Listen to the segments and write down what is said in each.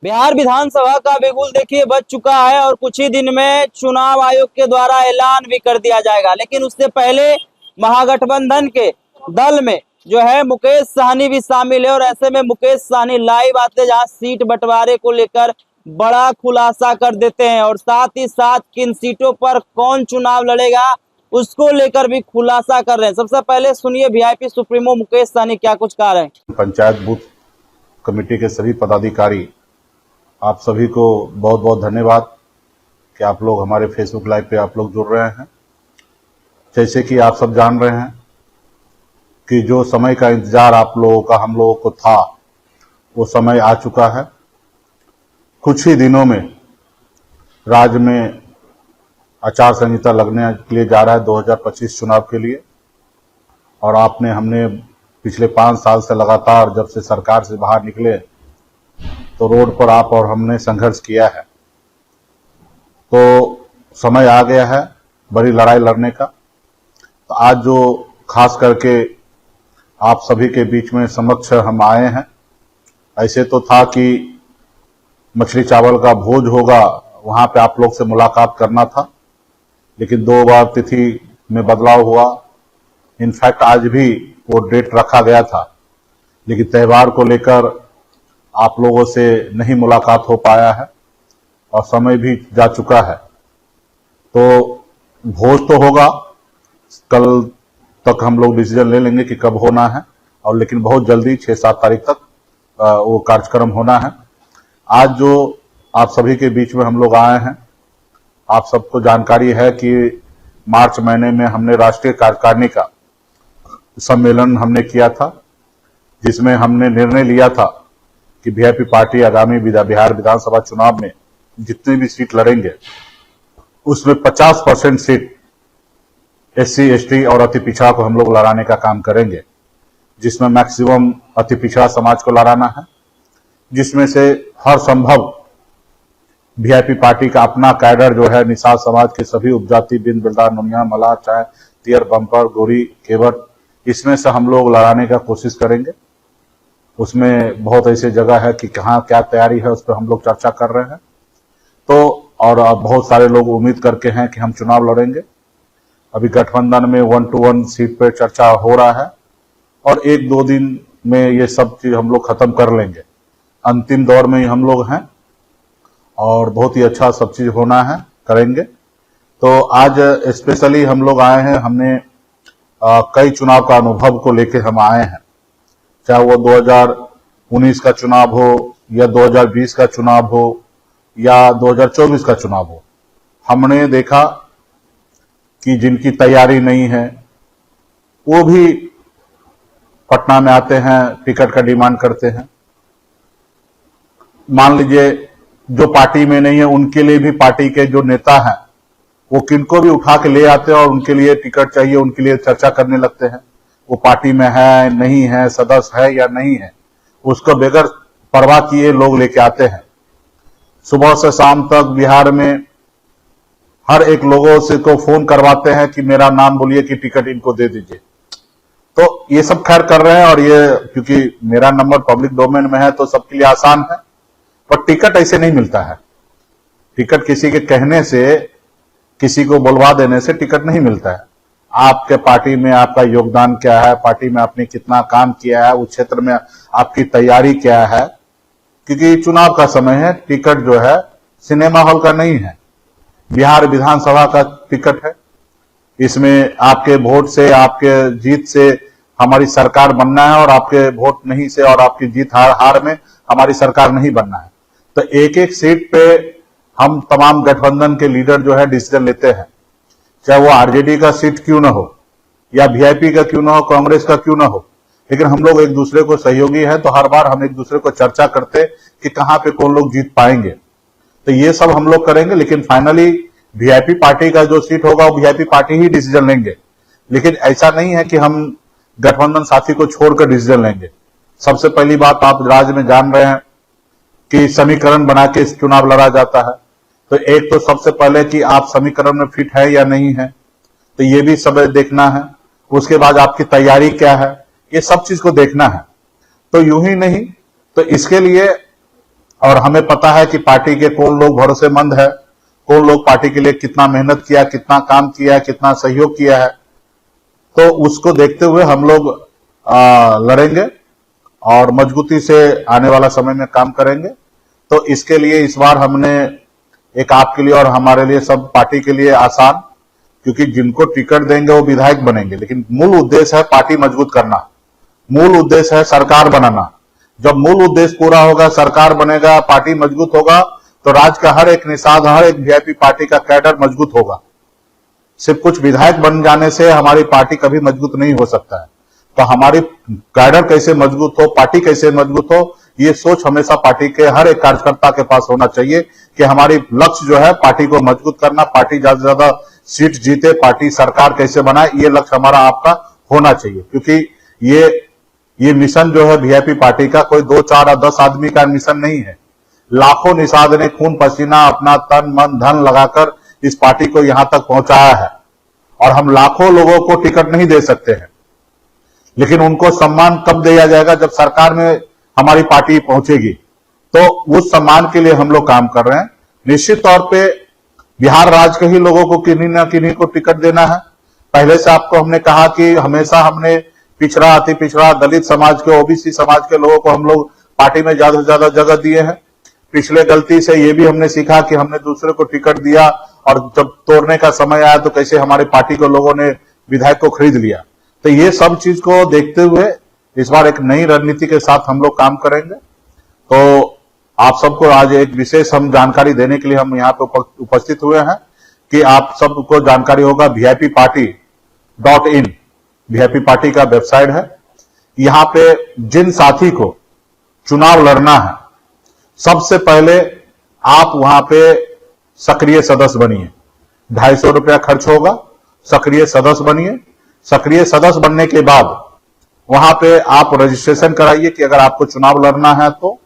बिहार विधानसभा का बिगुल देखिए बज चुका है और कुछ ही दिन में चुनाव आयोग के द्वारा ऐलान भी कर दिया जाएगा। लेकिन उससे पहले महागठबंधन के दल में जो है मुकेश सहनी भी शामिल है और ऐसे में मुकेश सहनी लाइव आते हैं जहां सीट बंटवारे को लेकर बड़ा खुलासा कर देते हैं और साथ ही साथ किन सीटों पर कौन चुनाव लड़ेगा उसको लेकर भी खुलासा कर रहे हैं। सबसे पहले सुनिए वीआईपी सुप्रीमो मुकेश सहनी क्या कुछ कह रहे हैं। पंचायत बूथ कमेटी के सभी पदाधिकारी, आप सभी को बहुत बहुत धन्यवाद कि आप लोग हमारे फेसबुक लाइव पे आप लोग जुड़ रहे हैं। जैसे कि आप सब जान रहे हैं कि जो समय का इंतजार आप लोगों का हम लोगों को था वो समय आ चुका है। कुछ ही दिनों में राज्य में आचार संहिता लगने के लिए जा रहा है 2025 चुनाव के लिए। और हमने पिछले 5 साल से लगातार जब से सरकार से बाहर निकले तो रोड पर आप और हमने संघर्ष किया है। तो समय आ गया है बड़ी लड़ाई लड़ने का। तो आज जो खास करके आप सभी के बीच में समक्ष हम आए हैं, ऐसे तो था कि मछली चावल का भोज होगा, वहां पे आप लोग से मुलाकात करना था, लेकिन 2 बार तिथि में बदलाव हुआ। इनफैक्ट आज भी वो डेट रखा गया था, लेकिन त्यौहार को लेकर आप लोगों से नहीं मुलाकात हो पाया है और समय भी जा चुका है। तो भोज तो होगा, कल तक हम लोग डिसीजन ले लेंगे कि कब होना है, और लेकिन बहुत जल्दी 6-7 तारीख तक वो कार्यक्रम होना है। आज जो आप सभी के बीच में हम लोग आए हैं, आप सबको जानकारी है कि मार्च महीने में हमने राष्ट्रीय कार्यकारिणी का सम्मेलन हमने किया था, जिसमें हमने निर्णय लिया था कि वीआईपी पार्टी आगामी बिहार विधानसभा चुनाव में जितनी भी सीट लड़ेंगे उसमें 50% सीट एससी, एसटी और अति पिछड़ा को हम लोग लड़ाने का काम करेंगे, जिसमें मैक्सिमम अति पिछड़ा समाज को लड़ाना है, जिसमें से हर संभव वीआईपी पार्टी का अपना कैडर जो है निषाद समाज के सभी उपजाति, बिंद, बिल्दार, नुनिया, मल्लाह, चाय, तियर, बम्पर, गोरी, केवट, इसमें से हम लोग लड़ाने का कोशिश करेंगे। उसमें बहुत ऐसी जगह है कि कहाँ क्या तैयारी है, उस पर हम लोग चर्चा कर रहे हैं। तो और बहुत सारे लोग उम्मीद करके हैं कि हम चुनाव लड़ेंगे। अभी गठबंधन में 1 to 1 सीट पर चर्चा हो रहा है और 1-2 दिन में ये सब चीज हम लोग खत्म कर लेंगे। अंतिम दौर में ही हम लोग हैं और बहुत ही अच्छा सब चीज होना है, करेंगे। तो आज स्पेशली हम लोग आए हैं, हमने कई चुनाव का अनुभव को लेके हम आए हैं, चाहे वो 2019 का चुनाव हो या 2020 का चुनाव हो या 2024 का चुनाव हो। हमने देखा कि जिनकी तैयारी नहीं है वो भी पटना में आते हैं, टिकट का डिमांड करते हैं। मान लीजिए जो पार्टी में नहीं है उनके लिए भी पार्टी के जो नेता हैं वो किनको भी उठा के ले आते हैं और उनके लिए टिकट चाहिए, उनके लिए चर्चा करने लगते हैं। वो पार्टी में है नहीं है, सदस्य है या नहीं है, उसको बगैर परवाह किए लोग लेके आते हैं। सुबह से शाम तक बिहार में हर एक लोगों से को फोन करवाते हैं कि मेरा नाम बोलिए कि टिकट इनको दे दीजिए। तो ये सब खैर कर रहे हैं, और ये क्योंकि मेरा नंबर पब्लिक डोमेन में है तो सबके लिए आसान है। पर टिकट ऐसे नहीं मिलता है। टिकट किसी के कहने से, किसी को बुलवा देने से टिकट नहीं मिलता है। आपके पार्टी में आपका योगदान क्या है, पार्टी में आपने कितना काम किया है, उस क्षेत्र में आपकी तैयारी क्या है, क्योंकि चुनाव का समय है। टिकट जो है सिनेमा हॉल का नहीं है, बिहार विधानसभा का टिकट है। इसमें आपके वोट से, आपके जीत से हमारी सरकार बनना है, और आपके वोट नहीं से और आपकी जीत हार में हमारी सरकार नहीं बनना है। तो एक एक सीट पे हम तमाम गठबंधन के लीडर जो है डिसीजन लेते हैं, चाहे वो आरजेडी का सीट क्यों ना हो या वीआईपी का क्यों ना हो, कांग्रेस का क्यों ना हो, लेकिन हम लोग एक दूसरे को सहयोगी हैं। तो हर बार हम एक दूसरे को चर्चा करते कि कहां पे कौन लोग जीत पाएंगे। तो ये सब हम लोग करेंगे, लेकिन फाइनली वीआईपी पार्टी का जो सीट होगा वो वीआईपी पार्टी ही डिसीजन लेंगे। लेकिन ऐसा नहीं है कि हम गठबंधन साथी को छोड़कर डिसीजन लेंगे। सबसे पहली बात, आप राज्य में जान रहे हैं कि समीकरण बना के चुनाव लड़ा जाता है। तो एक तो सबसे पहले कि आप समीकरण में फिट है या नहीं है, तो ये भी सब देखना है। उसके बाद आपकी तैयारी क्या है, ये सब चीज को देखना है। तो यूं ही नहीं, तो इसके लिए और हमें पता है कि पार्टी के कौन लोग भरोसेमंद है, कौन लोग पार्टी के लिए कितना मेहनत किया, कितना काम किया, कितना सहयोग किया है। तो उसको देखते हुए हम लोग लड़ेंगे और मजबूती से आने वाला समय में काम करेंगे। तो इसके लिए इस बार हमने एक आपके लिए और हमारे लिए, सब पार्टी के लिए आसान, क्योंकि जिनको टिकट देंगे वो विधायक बनेंगे, लेकिन मूल उद्देश्य है पार्टी मजबूत करना, मूल उद्देश्य है सरकार बनाना। जब मूल उद्देश्य पूरा होगा, सरकार बनेगा, पार्टी मजबूत होगा, तो राज्य का हर एक निषाद, हर एक वीआईपी पार्टी का कैडर मजबूत होगा। सिर्फ कुछ विधायक बन जाने से हमारी पार्टी कभी मजबूत नहीं हो सकता है। तो हमारी कैडर कैसे मजबूत हो, पार्टी कैसे मजबूत हो, ये सोच हमेशा पार्टी के हर एक कार्यकर्ता के पास होना चाहिए कि हमारी लक्ष्य जो है पार्टी को मजबूत करना, पार्टी ज्यादा से ज्यादा सीट जीते, पार्टी सरकार कैसे बनाए, ये लक्ष्य हमारा आपका होना चाहिए। क्योंकि ये मिशन जो है वीआईपी पार्टी का कोई 2, 4 और 10 आदमी का मिशन नहीं है। लाखों निषाद ने खून पसीना, अपना तन मन धन लगाकर इस पार्टी को यहां तक पहुंचाया है। और हम लाखों लोगों को टिकट नहीं दे सकते हैं, लेकिन उनको सम्मान कब दिया जाएगा, जब सरकार में हमारी पार्टी पहुंचेगी। तो उस सम्मान के लिए हम लोग काम कर रहे हैं। निश्चित तौर पे बिहार राज्य के ही लोगों को किन्हीं ना किन्हीं को टिकट देना है। पहले से आपको हमने कहा कि हमेशा हमने पिछड़ा, अति पिछड़ा, दलित समाज के, ओबीसी समाज के लोगों को हम लोग पार्टी में ज्यादा से ज्यादा जगह दिए हैं। पिछले गलती से ये भी हमने सीखा कि हमने दूसरे को टिकट दिया और जब तोड़ने का समय आया तो कैसे हमारी पार्टी के लोगों ने विधायक को खरीद लिया। तो ये सब चीज को देखते हुए इस बार एक नई रणनीति के साथ हम लोग काम करेंगे। तो आप सबको आज एक विशेष हम जानकारी देने के लिए हम यहाँ पे उपस्थित हुए हैं कि आप सबको जानकारी होगा, VIP-party.in वीआईपी पार्टी का वेबसाइट है। यहां पे जिन साथी को चुनाव लड़ना है, सबसे पहले आप वहां पे सक्रिय सदस्य बनिए। 250 रुपया खर्च होगा, सक्रिय सदस्य बनिए। सक्रिय सदस्य बनने के बाद वहां पे आप रजिस्ट्रेशन कराइए कि अगर आपको चुनाव लड़ना है तो,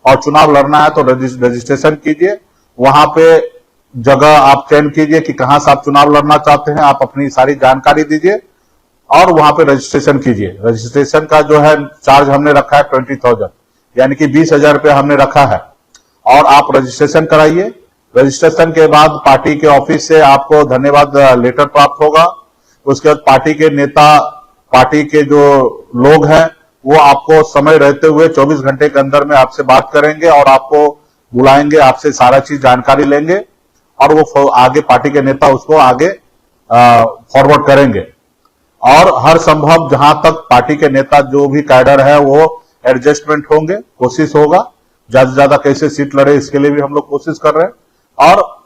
और चुनाव लड़ना है तो रजिस्ट्रेशन कीजिए। वहां पे जगह आप चयन कीजिए कि कहां से आप चुनाव लड़ना चाहते हैं, आप अपनी सारी जानकारी दीजिए और वहां पे रजिस्ट्रेशन कीजिए। रजिस्ट्रेशन का जो है चार्ज हमने रखा है 20,000, यानी कि 20,000 रुपया हमने रखा है। और आप रजिस्ट्रेशन कराइए। रजिस्ट्रेशन के बाद पार्टी के ऑफिस से आपको धन्यवाद लेटर प्राप्त होगा। उसके बाद पार्टी के नेता, पार्टी के जो लोग हैं, वो आपको समय रहते हुए 24 घंटे के अंदर में आपसे बात करेंगे और आपको बुलाएंगे, आपसे सारा चीज जानकारी लेंगे और वो आगे पार्टी के नेता उसको आगे फॉरवर्ड करेंगे। और हर संभव जहां तक पार्टी के नेता जो भी कैडर है वो एडजस्टमेंट होंगे, कोशिश होगा ज्यादा से ज्यादा कैसे सीट लड़े, इसके लिए भी हम लोग कोशिश कर रहे हैं। और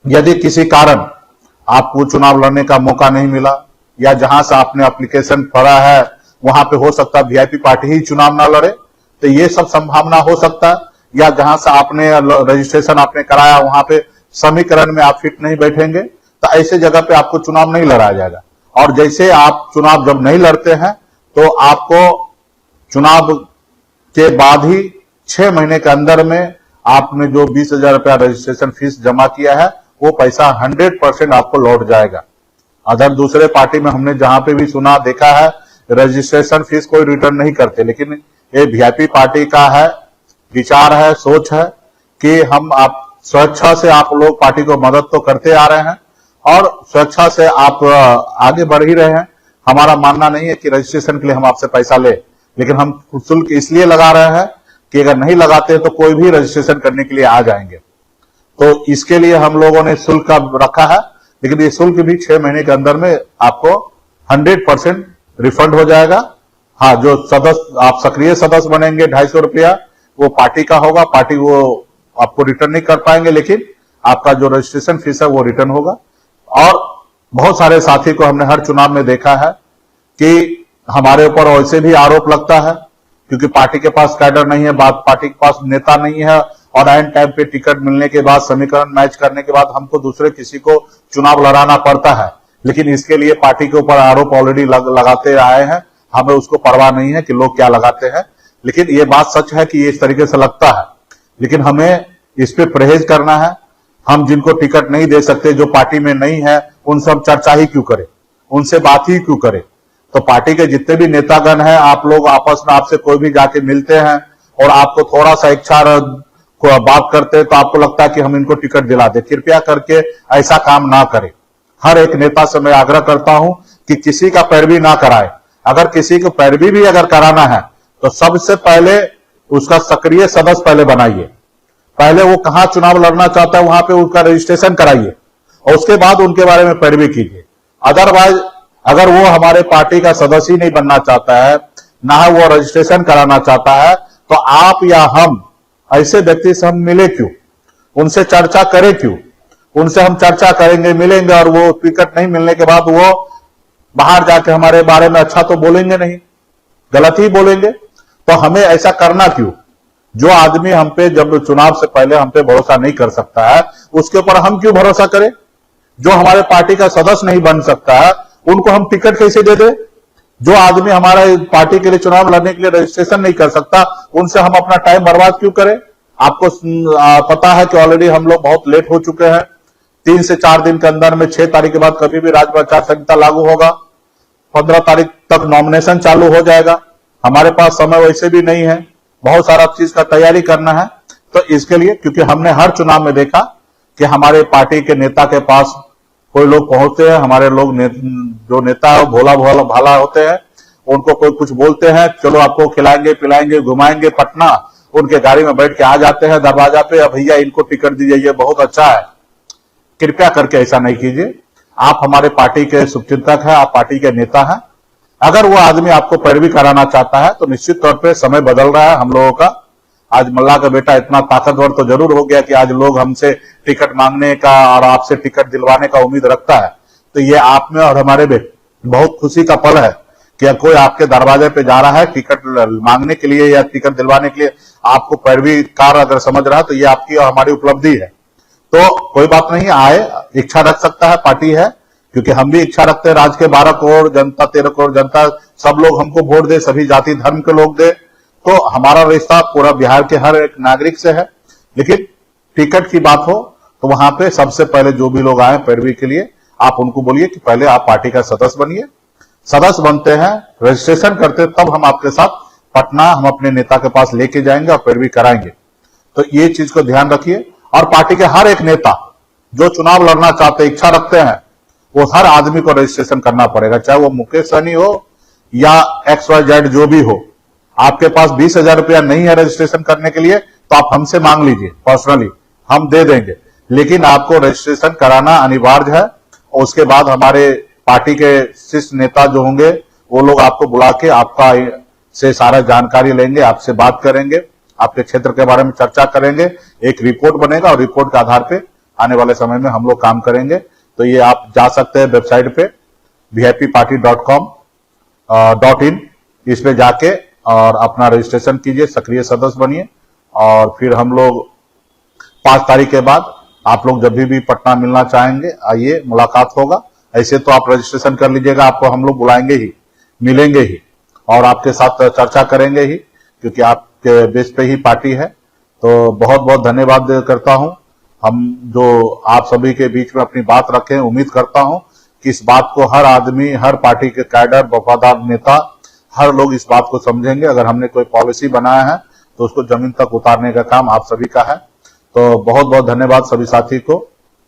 यदि किसी कारण आपको चुनाव लड़ने का मौका नहीं मिला या जहां से आपने एप्लीकेशन भरा है वहां पे हो सकता है वीआईपी पार्टी ही चुनाव ना लड़े, तो ये सब संभावना हो सकता है। या जहां से आपने रजिस्ट्रेशन आपने कराया वहां पे समीकरण में आप फिट नहीं बैठेंगे, तो ऐसे जगह पे आपको चुनाव नहीं लड़ाया जाएगा। और जैसे आप चुनाव जब नहीं लड़ते हैं तो आपको चुनाव के बाद ही 6 महीने के अंदर में आपने जो 20,000 रुपया रजिस्ट्रेशन फीस जमा किया है वो पैसा 100% आपको लौट जाएगा। अदर दूसरे पार्टी में हमने जहां पे भी सुना देखा है रजिस्ट्रेशन फीस कोई रिटर्न नहीं करते, लेकिन ये वीआईपी पार्टी का है, विचार है, सोच है कि हम आप स्वेच्छा से आप लोग पार्टी को मदद तो करते आ रहे हैं और स्वेच्छा से आप आगे बढ़ ही रहे हैं। हमारा मानना नहीं है कि रजिस्ट्रेशन के लिए हम आपसे पैसा ले, लेकिन हम शुल्क इसलिए लगा रहे हैं कि अगर नहीं लगाते तो कोई भी रजिस्ट्रेशन करने के लिए आ जाएंगे। तो इसके लिए हम लोगों ने शुल्क का रखा है, लेकिन ये शुल्क भी 6 महीने के अंदर में आपको 100% रिफंड हो जाएगा। हाँ, जो सदस्य आप सक्रिय सदस्य बनेंगे 250 रुपया वो पार्टी का होगा, पार्टी वो आपको रिटर्न नहीं कर पाएंगे, लेकिन आपका जो रजिस्ट्रेशन फीस है वो रिटर्न होगा। और बहुत सारे साथी को हमने हर चुनाव में देखा है कि हमारे ऊपर वैसे भी आरोप लगता है क्योंकि पार्टी के पास कैडर नहीं है, पार्टी के पास नेता नहीं है और एंड टाइम पे टिकट मिलने के बाद, समीकरण मैच करने के बाद हमको दूसरे किसी को चुनाव लड़ाना पड़ता है। लेकिन इसके लिए पार्टी के ऊपर आरोप ऑलरेडी लगाते आए हैं, हमें उसको परवाह नहीं है कि लोग क्या लगाते हैं। लेकिन ये बात सच है कि ये इस तरीके से लगता है, लेकिन हमें इस पे परहेज करना है। हम जिनको टिकट नहीं दे सकते, जो पार्टी में नहीं है, उनसे हम चर्चा ही क्यों करें, उनसे बात ही क्यों करें। तो पार्टी के जितने भी नेतागण हैं, आप लोग आपस में आपसे कोई भी जाके मिलते हैं और आपको थोड़ा सा इच्छा को बात करते हैं तो आपको लगता है कि हम इनको टिकट दिला दे। कृपया करके ऐसा काम ना करें। हर एक नेता से मैं आग्रह करता हूं कि किसी का पैरवी ना कराए। अगर किसी को पैरवी भी अगर कराना है तो सबसे पहले उसका सक्रिय सदस्य पहले बनाइए। पहले वो कहां चुनाव लड़ना चाहता है वहां पे उसका रजिस्ट्रेशन कराइए और उसके बाद उनके बारे में पैरवी कीजिए। अदरवाइज अगर वो हमारे पार्टी का सदस्य ही नहीं बनना चाहता है, ना वो रजिस्ट्रेशन कराना चाहता है, तो आप या हम ऐसे व्यक्ति से हम मिले क्यों, उनसे चर्चा करें क्यों? उनसे हम चर्चा करेंगे, मिलेंगे और वो टिकट नहीं मिलने के बाद वो बाहर जाके हमारे बारे में अच्छा तो बोलेंगे नहीं, गलत ही बोलेंगे। तो हमें ऐसा करना क्यों? जो आदमी हम पे जब चुनाव से पहले हम पे भरोसा नहीं कर सकता है, उसके ऊपर हम क्यों भरोसा करें? जो हमारे पार्टी का सदस्य नहीं बन सकता है, उनको हम टिकट कैसे दे दें? जो आदमी हमारे पार्टी के लिए चुनाव लड़ने के लिए रजिस्ट्रेशन नहीं कर सकता, उनसे हम अपना टाइम बर्बाद क्यों करें? आपको पता है कि ऑलरेडी हम लोग बहुत लेट हो चुके हैं। 3 से 4 दिन के अंदर में 6 तारीख के बाद कभी भी राज्य आचार संहिता लागू होगा। 15 तारीख तक नॉमिनेशन चालू हो जाएगा। हमारे पास समय वैसे भी नहीं है, बहुत सारा चीज का तैयारी करना है। तो इसके लिए, क्योंकि हमने हर चुनाव में देखा कि हमारे पार्टी के नेता के पास कोई लोग पहुंचते हैं, हमारे लोग जो नेता है भोला भोला भाला होते हैं, उनको कोई कुछ बोलते हैं, चलो आपको खिलाएंगे पिलाएंगे घुमाएंगे पटना, उनके गाड़ी में बैठ के आ जाते हैं दरवाजा पे, अब भैया इनको टिकट दीजिए, ये बहुत अच्छा है। कृपया करके ऐसा नहीं कीजिए। आप हमारे पार्टी के शुभचिंतक हैं, आप पार्टी के नेता हैं। अगर वो आदमी आपको पैरवी कराना चाहता है तो निश्चित तौर पे समय बदल रहा है हम लोगों का। आज मल्ला का बेटा इतना ताकतवर तो जरूर हो गया कि आज लोग हमसे टिकट मांगने का और आपसे टिकट दिलवाने का उम्मीद रखता है। तो ये आप में और हमारे में बहुत खुशी का पल है कि कोई आपके दरवाजे पे जा रहा है टिकट मांगने के लिए या टिकट दिलवाने के लिए, आपको पैरवी कार अगर समझ रहा है तो ये आपकी और हमारी उपलब्धि है। तो कोई बात नहीं, आए, इच्छा रख सकता है, पार्टी है, क्योंकि हम भी इच्छा रखते हैं राज्य के 12 करोड़ जनता, 13 करोड़ जनता, सब लोग हमको वोट दे, सभी जाति धर्म के लोग दे। तो हमारा रिश्ता पूरा बिहार के हर एक नागरिक से है। लेकिन टिकट की बात हो तो वहां पे सबसे पहले जो भी लोग आए पैरवी के लिए, आप उनको बोलिए कि पहले आप पार्टी का सदस्य बनिए। सदस्य बनते हैं, रजिस्ट्रेशन करते हैं, तब हम आपके साथ पटना हम अपने नेता के पास लेके जाएंगे और पैरवी कराएंगे। तो ये चीज को ध्यान रखिए। और पार्टी के हर एक नेता जो चुनाव लड़ना चाहते, इच्छा रखते हैं, वो हर आदमी को रजिस्ट्रेशन करना पड़ेगा, चाहे वो मुकेश सहनी हो या XYZ जो भी हो। आपके पास 20,000 रुपया नहीं है रजिस्ट्रेशन करने के लिए तो आप हमसे मांग लीजिए पर्सनली, हम दे देंगे। लेकिन आपको रजिस्ट्रेशन कराना अनिवार्य है। और उसके बाद हमारे पार्टी के शीर्ष नेता जो होंगे वो लोग आपको बुला के आपका से सारा जानकारी लेंगे, आपसे बात करेंगे, आपके क्षेत्र के बारे में चर्चा करेंगे, एक रिपोर्ट बनेगा और रिपोर्ट के आधार पे आने वाले समय में हम लोग काम करेंगे। तो ये आप जा सकते हैं वेबसाइट पे vipparty.com.in, इस पे जाके और अपना रजिस्ट्रेशन कीजिए, सक्रिय सदस्य बनिए। और फिर हम लोग 5 तारीख के बाद आप लोग जब भी पटना मिलना चाहेंगे आइए, मुलाकात होगा। ऐसे तो आप रजिस्ट्रेशन कर लीजिएगा, आपको हम लोग बुलाएंगे ही, मिलेंगे ही और आपके साथ चर्चा करेंगे ही, क्योंकि आपके बेस पे ही पार्टी है। तो बहुत बहुत धन्यवाद करता हूं। हम जो आप सभी के बीच में अपनी बात रखें, उम्मीद करता हूं कि इस बात को हर आदमी, हर पार्टी के कैडर, वफादार नेता, हर लोग इस बात को समझेंगे। अगर हमने कोई पॉलिसी बनाया है तो उसको जमीन तक उतारने का काम आप सभी का है। तो बहुत बहुत धन्यवाद सभी साथी को,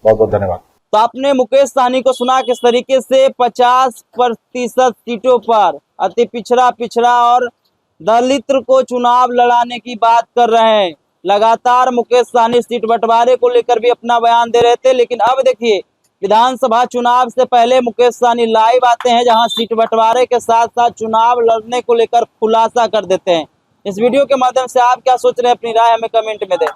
बहुत बहुत धन्यवाद। तो आपने मुकेश सहनी को सुना किस तरीके से 50% सीटों पर अति पिछड़ा और दलित को चुनाव लड़ाने की बात कर रहे हैं। लगातार मुकेश सहनी सीट बंटवारे को लेकर भी अपना बयान दे रहे थे, लेकिन अब देखिए विधानसभा चुनाव से पहले मुकेश सहनी लाइव आते हैं, जहां सीट बंटवारे के साथ साथ चुनाव लड़ने को लेकर खुलासा कर देते हैं। इस वीडियो के माध्यम से आप क्या सोच रहे हैं, अपनी राय हमें कमेंट में दें।